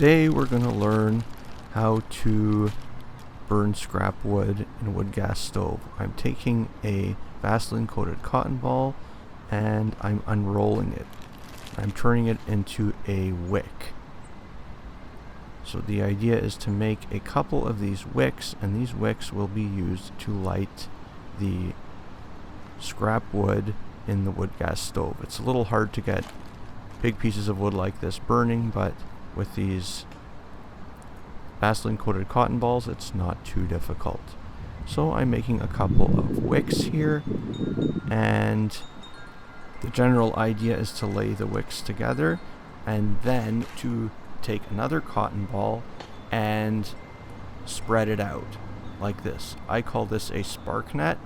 Today we're going to learn how to burn scrap wood in a wood gas stove. I'm taking a Vaseline coated cotton ball and I'm unrolling it. I'm turning it into a wick. So the idea is to make a couple of these wicks, and these wicks will be used to light the scrap wood in the wood gas stove. It's a little hard to get big pieces of wood like this burning, but with these Vaseline coated cotton balls it's not too difficult. So I'm making a couple of wicks here, and the general idea is to lay the wicks together and then to take another cotton ball and spread it out like this. I call this a spark net,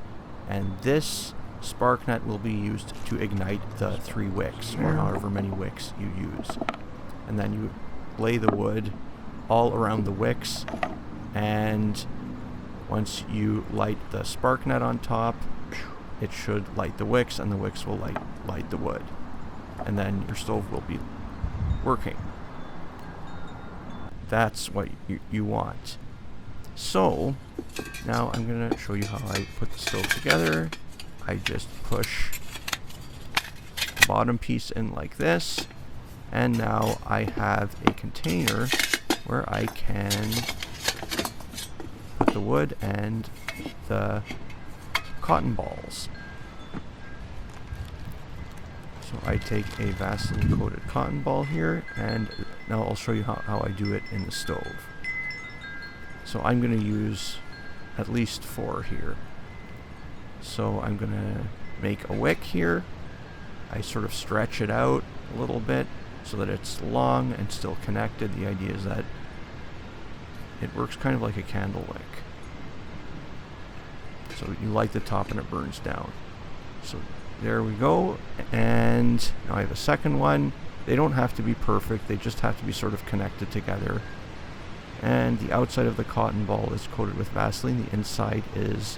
and this spark net will be used to ignite the 3 wicks or however many wicks you use. And then you lay the wood all around the wicks, and once you light the spark net on top, it should light the wicks, and the wicks will light the wood, and then your stove will be working. That's what you want. So now I'm going to show you how I put the stove together. I just push the bottom piece in like this, and now I have a container where I can put the wood and the cotton balls. So I take a Vaseline coated cotton ball here, and now I'll show you how I do it in the stove. So I'm going to use at least 4 here. So I'm going to make a wick here. I sort of stretch it out a little bit so that it's long and still connected. The idea is that it works kind of like a candle wick. So you light the top and it burns down. So there we go. And now I have a second one. They don't have to be perfect, they just have to be sort of connected together. And the outside of the cotton ball is coated with Vaseline. The inside is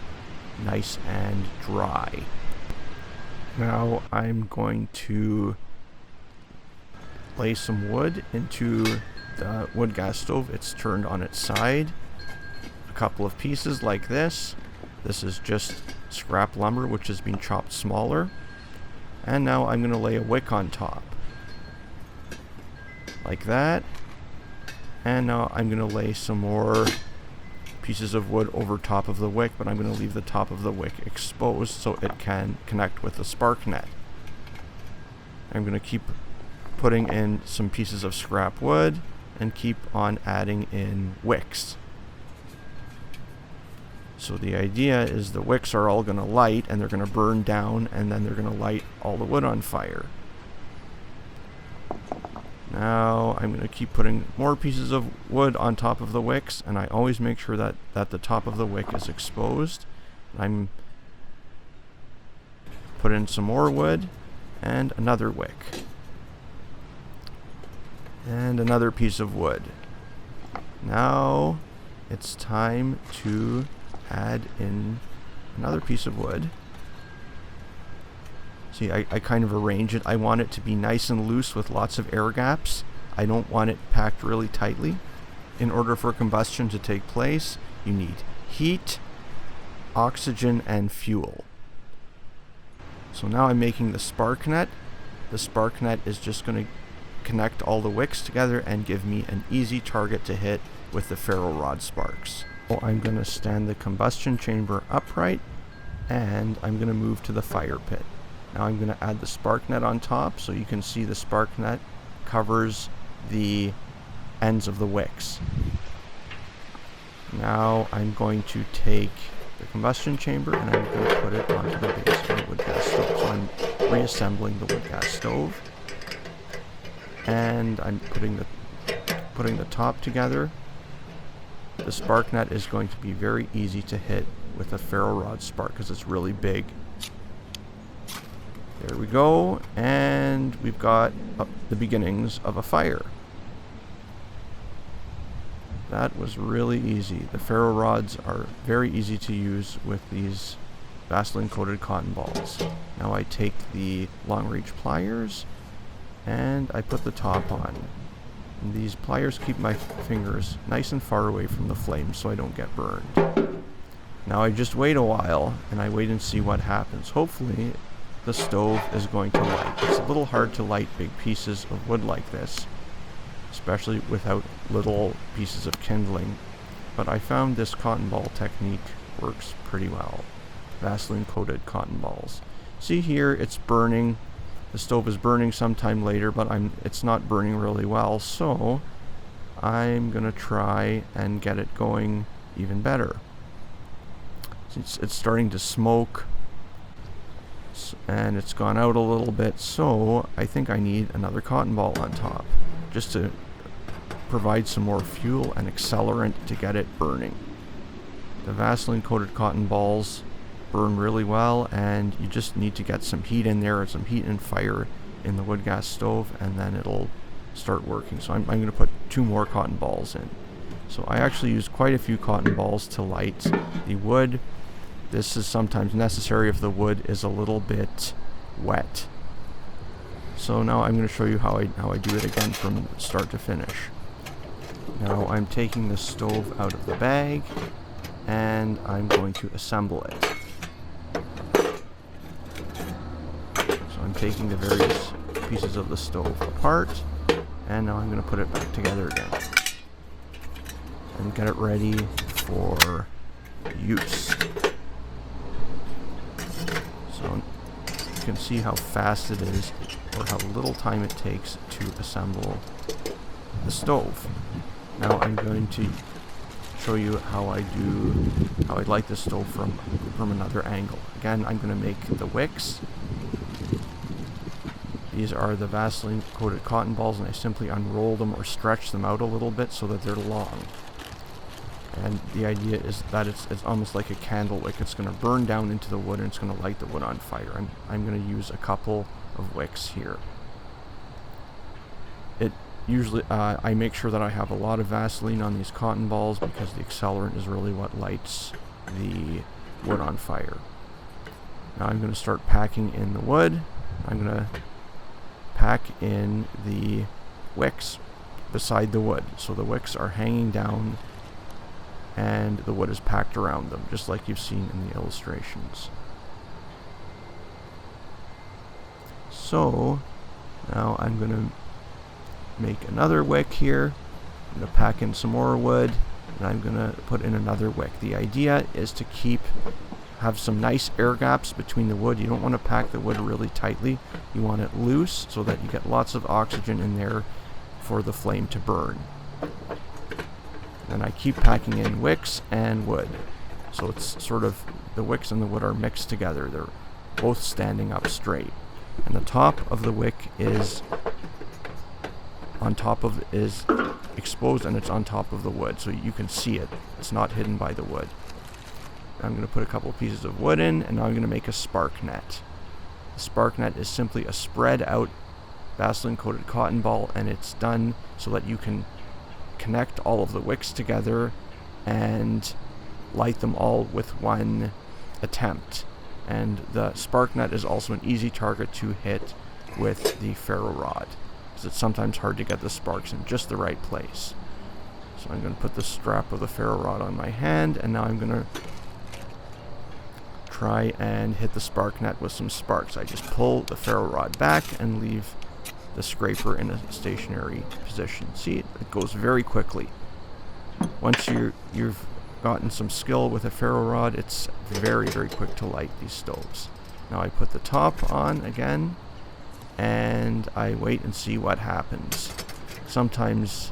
nice and dry. Now I'm going to lay some wood into the wood gas stove. It's turned on its side. A couple of pieces like this. This is just scrap lumber which has been chopped smaller. And now I'm going to lay a wick on top. Like that. And now I'm going to lay some more pieces of wood over top of the wick, but I'm going to leave the top of the wick exposed so it can connect with the spark net. I'm going to keep putting in some pieces of scrap wood and keep on adding in wicks. So the idea is the wicks are all going to light, and they're going to burn down, and then they're going to light all the wood on fire. Now I'm going to keep putting more pieces of wood on top of the wicks, and I always make sure that the top of the wick is exposed. I'm put in some more wood and another wick and another piece of wood. Now it's time to add in another piece of wood. See, I kind of arrange it. I want it to be nice and loose with lots of air gaps. I don't want it packed really tightly. In order for combustion to take place, you need heat, oxygen, and fuel. So now I'm making the spark net. The spark net is just going to connect all the wicks together and give me an easy target to hit with the ferro rod sparks. So I'm going to stand the combustion chamber upright, and I'm going to move to the fire pit. Now I'm going to add the spark net on top, so you can see the spark net covers the ends of the wicks. Now I'm going to take the combustion chamber and I'm going to put it onto the base of the wood gas stove. So I'm reassembling the wood gas stove, and I'm putting the top together. The spark net is going to be very easy to hit with a ferro rod spark because it's really big. There we go, and we've got the beginnings of a fire. That was really easy. The ferro rods are very easy to use with these Vaseline coated cotton balls. Now I take the long reach pliers and I put the top on. And these pliers keep my fingers nice and far away from the flame so I don't get burned. Now I just wait a while, and I wait and see what happens. Hopefully the stove is going to light. It's a little hard to light big pieces of wood like this, especially without little pieces of kindling. But I found this cotton ball technique works pretty well. Vaseline coated cotton balls. See here, it's burning. The stove is burning sometime later, but it's not burning really well, so I'm gonna try and get it going even better. It's starting to smoke, and it's gone out a little bit, so I think I need another cotton ball on top, just to provide some more fuel and accelerant to get it burning. The Vaseline coated cotton balls burn really well, and you just need to get some heat in there, some heat and fire in the wood gas stove, and then it'll start working. So I'm going to put 2 more cotton balls in. So I actually use quite a few cotton balls to light the wood. This is sometimes necessary if the wood is a little bit wet. So now I'm going to show you how I do it again from start to finish. Now I'm taking the stove out of the bag, and I'm going to assemble it. So I'm taking the various pieces of the stove apart, and now I'm going to put it back together again and get it ready for use. So you can see how fast it is, or how little time it takes to assemble the stove. Now I'm going to show you how I light the stove from another angle. Again, I'm going to make the wicks. These are the Vaseline coated cotton balls, and I simply unroll them or stretch them out a little bit so that they're long. And the idea is that it's almost like a candle wick. It's going to burn down into the wood, and it's going to light the wood on fire. I'm going to use a couple of wicks here. Usually, I make sure that I have a lot of Vaseline on these cotton balls, because the accelerant is really what lights the wood on fire. Now I'm going to start packing in the wood. I'm going to pack in the wicks beside the wood. So the wicks are hanging down, and the wood is packed around them, just like you've seen in the illustrations. So now I'm going to make another wick here. I'm going to pack in some more wood, and I'm going to put in another wick. The idea is to have some nice air gaps between the wood. You don't want to pack the wood really tightly. You want it loose so that you get lots of oxygen in there for the flame to burn. And I keep packing in wicks and wood. So it's sort of, the wicks and the wood are mixed together. They're both standing up straight. And the top of the wick is exposed, and it's on top of the wood, so you can see it. It's not hidden by the wood. I'm going to put a couple of pieces of wood in, and now I'm going to make a spark net. The spark net is simply a spread out Vaseline coated cotton ball, and it's done so that you can connect all of the wicks together and light them all with one attempt. And the spark net is also an easy target to hit with the ferro rod, because it's sometimes hard to get the sparks in just the right place. So I'm going to put the strap of the ferro rod on my hand, and now I'm going to try and hit the spark net with some sparks. I just pull the ferro rod back and leave the scraper in a stationary position. See, it goes very quickly. Once you've gotten some skill with a ferro rod, it's very, very quick to light these stoves. Now I put the top on again, and I wait and see what happens. Sometimes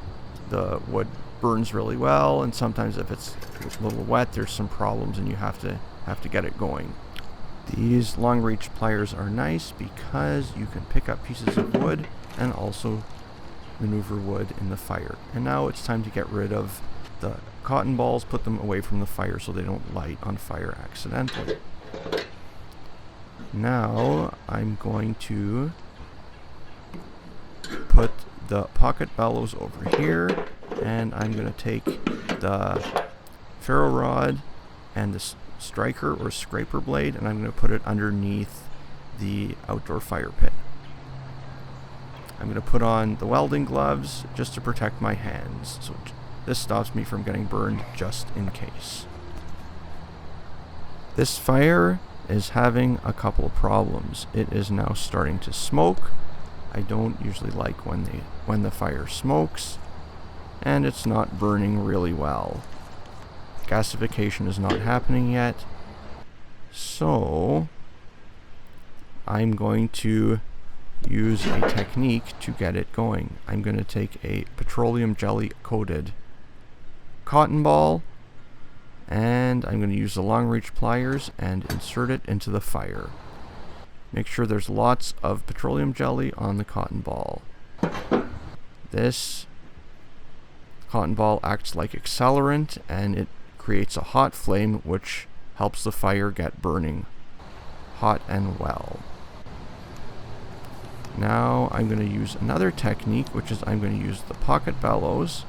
the wood burns really well, and sometimes if it's a little wet, there's some problems, and you have to get it going. These long reach pliers are nice because you can pick up pieces of wood and also maneuver wood in the fire. And now it's time to get rid of the cotton balls, put them away from the fire so they don't light on fire accidentally. Now I'm going to put the Pocket Bellows over here, and I'm going to take the ferro rod and the striker or scraper blade, and I'm going to put it underneath the outdoor fire pit. I'm going to put on the welding gloves just to protect my hands. So this stops me from getting burned just in case. This fire is having a couple of problems. It is now starting to smoke. I don't usually like when the fire smokes, and it's not burning really well. Gasification is not happening yet, so I'm going to use a technique to get it going. I'm going to take a petroleum jelly coated cotton ball, and I'm going to use the long reach pliers and insert it into the fire. Make sure there's lots of petroleum jelly on the cotton ball. This cotton ball acts like accelerant, and it creates a hot flame which helps the fire get burning hot and well. Now I'm going to use another technique, which is I'm going to use the Pocket Bellows,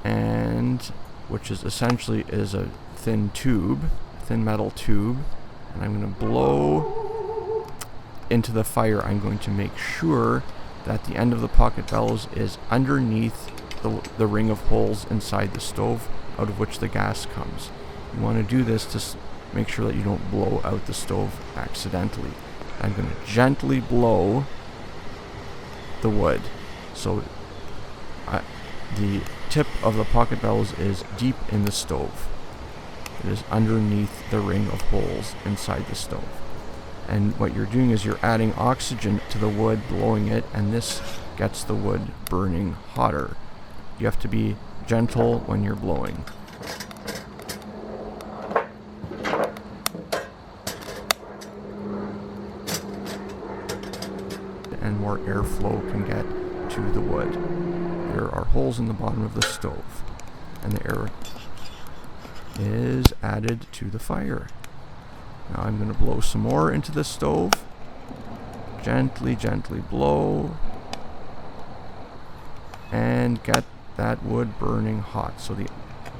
and which is essentially a thin metal tube, and I'm going to blow into the fire. I'm going to make sure that the end of the Pocket Bellows is underneath the ring of holes inside the stove out of which the gas comes. You want to do this to make sure that you don't blow out the stove accidentally. I'm going to gently blow the wood. So the tip of the Pocket Bellows is deep in the stove. It is underneath the ring of holes inside the stove. And what you're doing is you're adding oxygen to the wood, blowing it, and this gets the wood burning hotter. You have to be gentle when you're blowing. And more airflow can get to the wood. There are holes in the bottom of the stove, and the air is added to the fire. Now I'm going to blow some more into the stove. Gently, gently blow, and get that wood burning hot. So the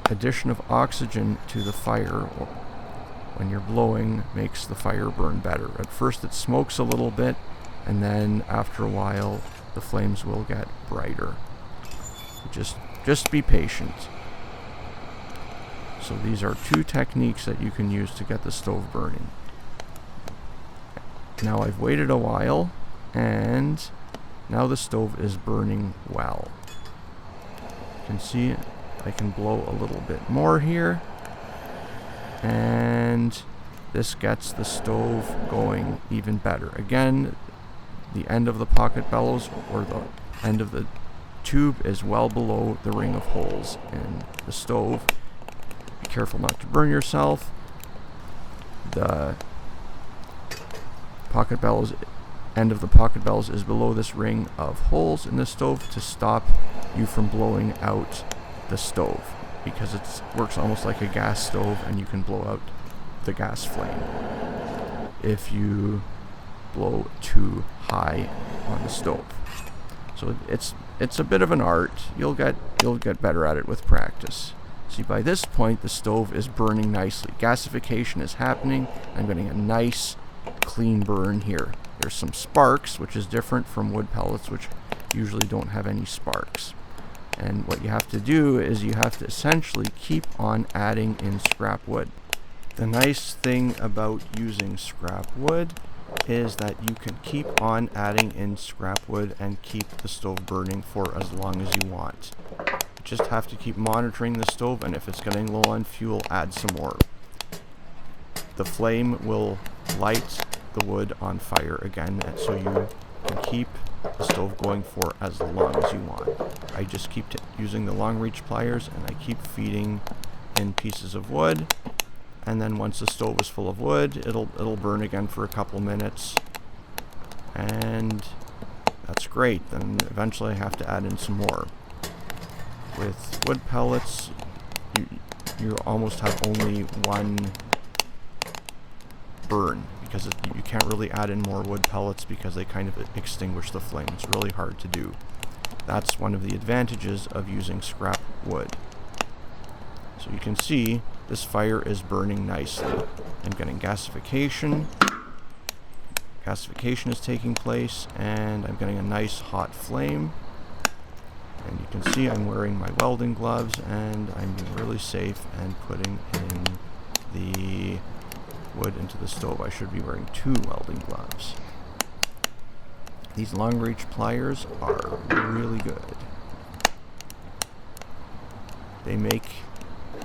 addition of oxygen to the fire when you're blowing makes the fire burn better. At first it smokes a little bit, and then after a while the flames will get brighter. Just be patient. So these are two techniques that you can use to get the stove burning. Now I've waited a while, and now the stove is burning well. You can see I can blow a little bit more here, and this gets the stove going even better. Again, the end of the Pocket Bellows, or the end of the tube, is well below the ring of holes in the stove. Be careful not to burn yourself. The Pocket Bellows, end of the Pocket Bellows is below this ring of holes in the stove to stop you from blowing out the stove, because it works almost like a gas stove, and you can blow out the gas flame if you blow too high on the stove. So it's a bit of an art. You'll get better at it with practice. See, by this point the stove is burning nicely. Gasification is happening. I'm getting a nice clean burn here. There's some sparks, which is different from wood pellets, which usually don't have any sparks. And what you have to do is you have to essentially keep on adding in scrap wood. The nice thing about using scrap wood is that you can keep on adding in scrap wood and keep the stove burning for as long as you want. You just have to keep monitoring the stove, and if it's getting low on fuel, add some more. The flame will light the wood on fire again, and so you can keep the stove going for as long as you want. I just keep using the long reach pliers, and I keep feeding in pieces of wood. And then once the stove is full of wood, it'll burn again for a couple minutes, and that's great. Then eventually I have to add in some more. With wood pellets, you almost have only one burn, because you can't really add in more wood pellets because they kind of extinguish the flame. It's really hard to do. That's one of the advantages of using scrap wood. So you can see this fire is burning nicely. I'm getting gasification. Gasification is taking place, and I'm getting a nice hot flame. And you can see I'm wearing my welding gloves, and I'm being really safe and putting in the wood into the stove. I should be wearing 2 welding gloves. These long reach pliers are really good. They make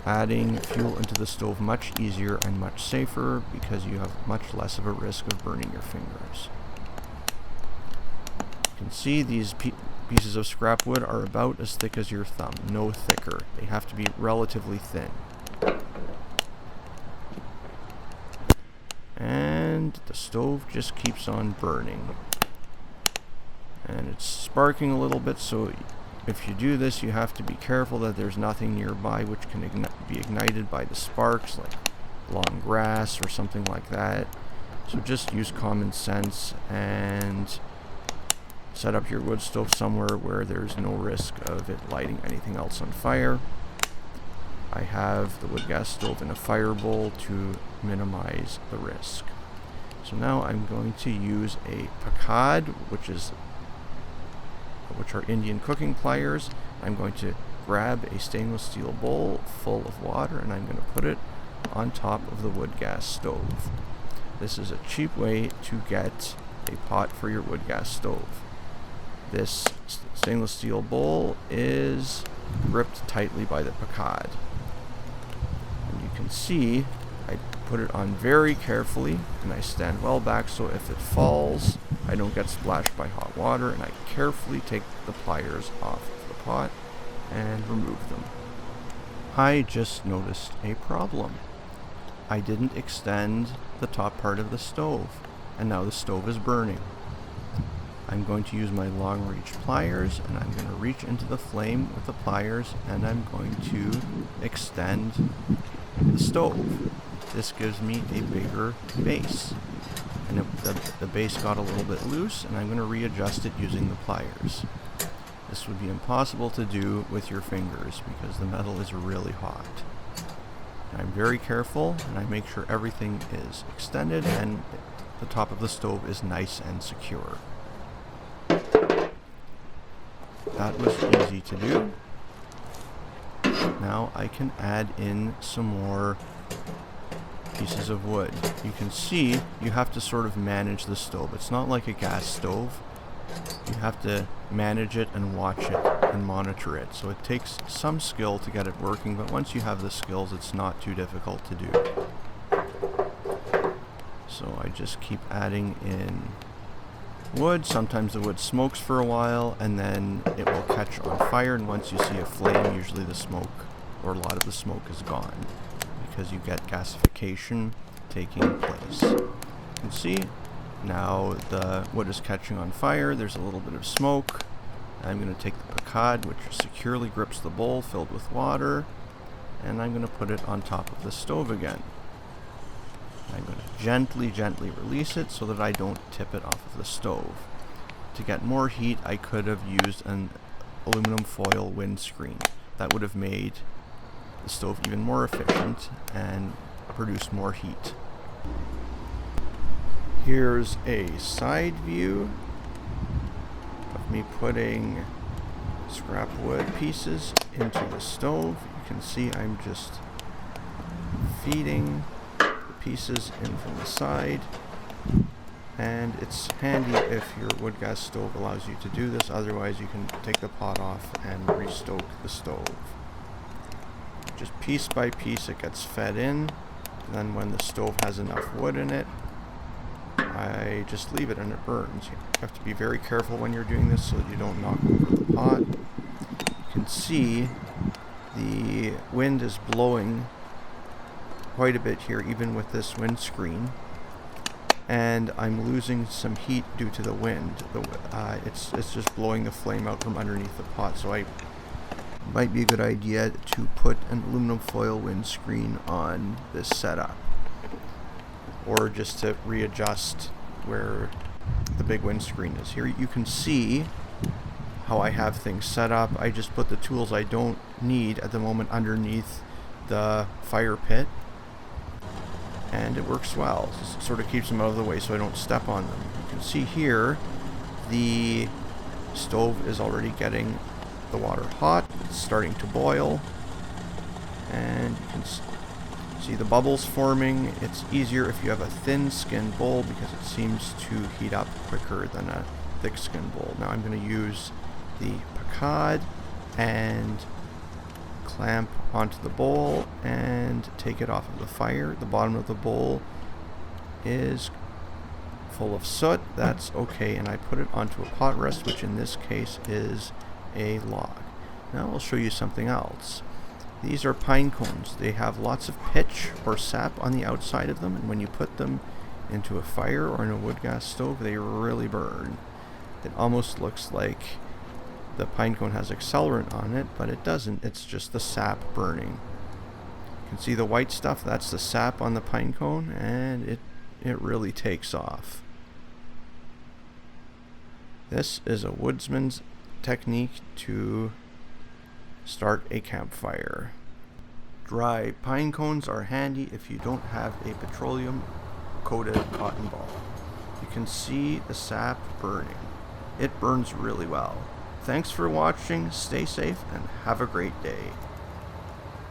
adding fuel into the stove much easier and much safer because you have much less of a risk of burning your fingers. You can see these pieces of scrap wood are about as thick as your thumb, no thicker. They have to be relatively thin. And the stove just keeps on burning. And it's sparking a little bit, so if you do this, you have to be careful that there's nothing nearby which can be ignited by the sparks, like long grass or something like that. So just use common sense and set up your wood stove somewhere where there's no risk of it lighting anything else on fire. I have the wood gas stove in a fire bowl to minimize the risk. So now I'm going to use a Pakad, which are Indian cooking pliers. I'm going to grab a stainless steel bowl full of water, and I'm going to put it on top of the wood gas stove. This is a cheap way to get a pot for your wood gas stove. This stainless steel bowl is gripped tightly by the Pakad. And you can see I put it on very carefully, and I stand well back so if it falls, I don't get splashed by hot water, and I carefully take the pliers off of the pot and remove them. I just noticed a problem. I didn't extend the top part of the stove, and now the stove is burning. I'm going to use my long reach pliers, and I'm going to reach into the flame with the pliers, and I'm going to extend the stove. This gives me a bigger base. And the base got a little bit loose, and I'm going to readjust it using the pliers. This would be impossible to do with your fingers because the metal is really hot. And I'm very careful, and I make sure everything is extended and the top of the stove is nice and secure. That was easy to do. Now I can add in some more pieces of wood. You can see you have to sort of manage the stove. It's not like a gas stove. You have to manage it and watch it and monitor it. So it takes some skill to get it working, but once you have the skills, it's not too difficult to do. So I just keep adding in wood. Sometimes the wood smokes for a while, and then it will catch on fire, and once you see a flame, usually the smoke, or a lot of the smoke, is gone because you get gasification taking place. You can see now the wood is catching on fire. There's a little bit of smoke. I'm going to take the Pakad, which securely grips the bowl filled with water, and I'm going to put it on top of the stove again. I'm going to gently release it so that I don't tip it off of the stove. To get more heat, I could have used an aluminum foil windscreen. That would have made the stove even more efficient and produced more heat. Here's a side view of me putting scrap wood pieces into the stove. You can see I'm just feeding pieces in from the side, and it's handy if your wood gas stove allows you to do this. Otherwise you can take the pot off and restoke the stove. Just piece by piece it gets fed in, and then when the stove has enough wood in it, I just leave it and it burns. You have to be very careful when you're doing this so that you don't knock over the pot. You can see the wind is blowing quite a bit here, even with this windscreen, and I'm losing some heat due to the wind. It's just blowing the flame out from underneath the pot, so it might be a good idea to put an aluminum foil windscreen on this setup, or just to readjust where the big windscreen is. Here you can see how I have things set up. I just put the tools I don't need at the moment underneath the fire pit, and it works well. It sort of keeps them out of the way so I don't step on them. You can see here the stove is already getting the water hot. It's starting to boil, and you can see the bubbles forming. It's easier if you have a thin skin bowl because it seems to heat up quicker than a thick skin bowl. Now I'm going to use the Pakad and clamp onto the bowl and take it off of the fire. The bottom of the bowl is full of soot. That's okay, and I put it onto a pot rest, which in this case is a log. Now I'll show you something else. These are pine cones. They have lots of pitch or sap on the outside of them, and when you put them into a fire or in a wood gas stove, they really burn. It almost looks like the pine cone has accelerant on it, but it doesn't. It's just the sap burning. You can see the white stuff. That's the sap on the pine cone, and it really takes off. This is a woodsman's technique to start a campfire. Dry pine cones are handy if you don't have a petroleum coated cotton ball. You can see the sap burning. It burns really well. Thanks for watching, stay safe, and have a great day.